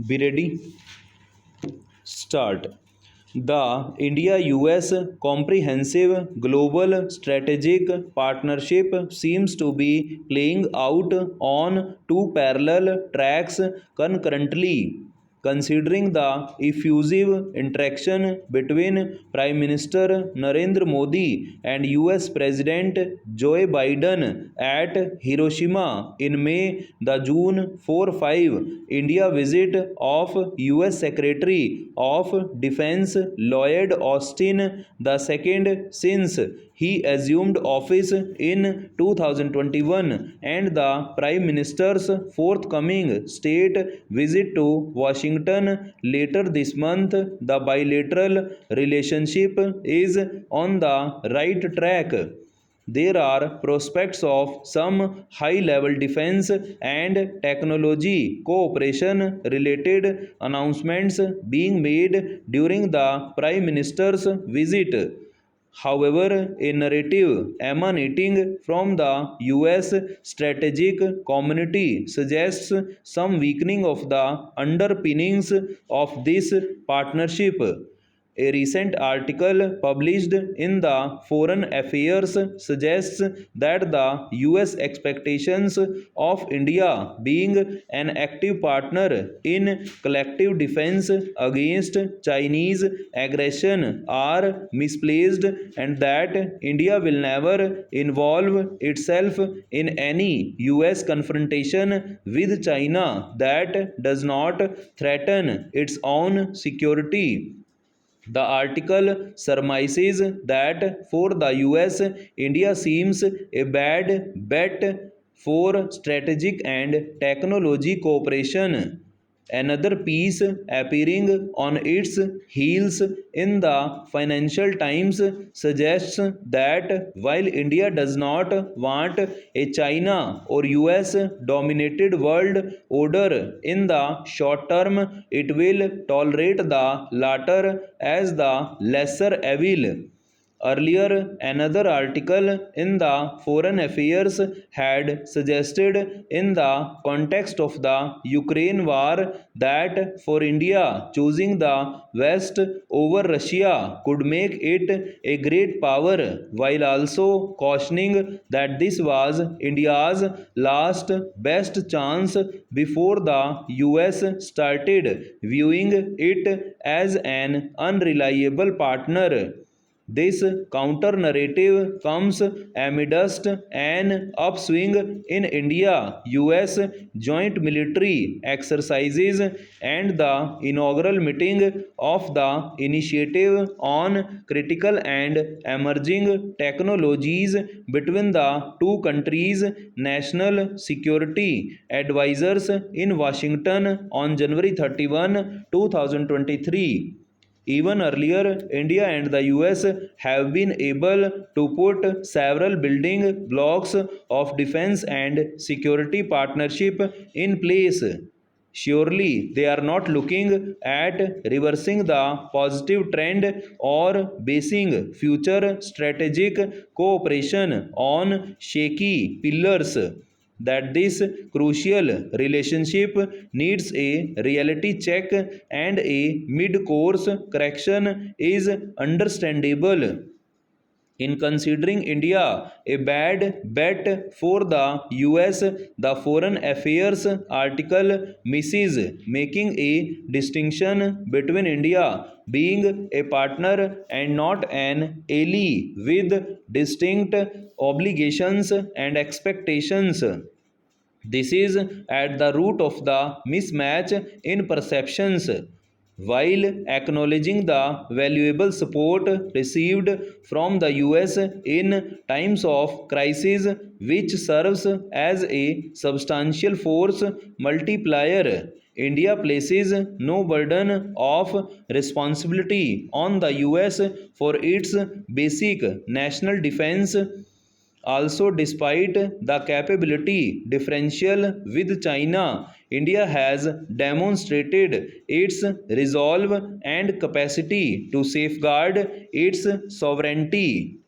Be ready? Start. The India US Comprehensive Global Strategic Partnership seems to be playing out on two parallel tracks concurrently. Considering the effusive interaction between Prime Minister Narendra Modi and US President Joe Biden at Hiroshima in May, the June 4-5 India visit of US Secretary of Defense Lloyd Austin, the second since he assumed office in 2021, and the Prime Minister's forthcoming state visit to Washington later this month, the bilateral relationship is on the right track. There are prospects of some high level defense and technology cooperation related announcements being made during the Prime Minister's visit. However, a narrative emanating from the US strategic community suggests some weakening of the underpinnings of this partnership. A recent article published in the Foreign Affairs suggests that the US expectations of India being an active partner in collective defense against Chinese aggression are misplaced, and that India will never involve itself in any US confrontation with China that does not threaten its own security. The article surmises that for the US, India seems a bad bet for strategic and technology cooperation. Another piece appearing on its heels in the Financial Times suggests that while India does not want a China or US dominated world order in the short term, it will tolerate the latter as the lesser evil. Earlier, another article in the Foreign Affairs had suggested, in the context of the Ukraine war, that for India, choosing the West over Russia could make it a great power, while also cautioning that this was India's last best chance before the US started viewing it as an unreliable partner. This counter narrative comes amidst an upswing in India US joint military exercises and the inaugural meeting of the Initiative on Critical and Emerging Technologies between the two countries' national security advisors in Washington on January 31, 2023. Even earlier, India and the US have been able to put several building blocks of defense and security partnership in place. Surely they are not looking at reversing the positive trend or basing future strategic cooperation on shaky pillars. That this crucial relationship needs a reality check and a mid course correction is understandable. In considering India a bad bet for the US, the Foreign Affairs article misses making a distinction between India being a partner and not an ally with distinct obligations and expectations. This is at the root of the mismatch in perceptions. While acknowledging the valuable support received from the US in times of crisis, which serves as a substantial force multiplier, India places no burden of responsibility on the US for its basic national defense. Also, despite the capability differential with China, India has demonstrated its resolve and capacity to safeguard its sovereignty.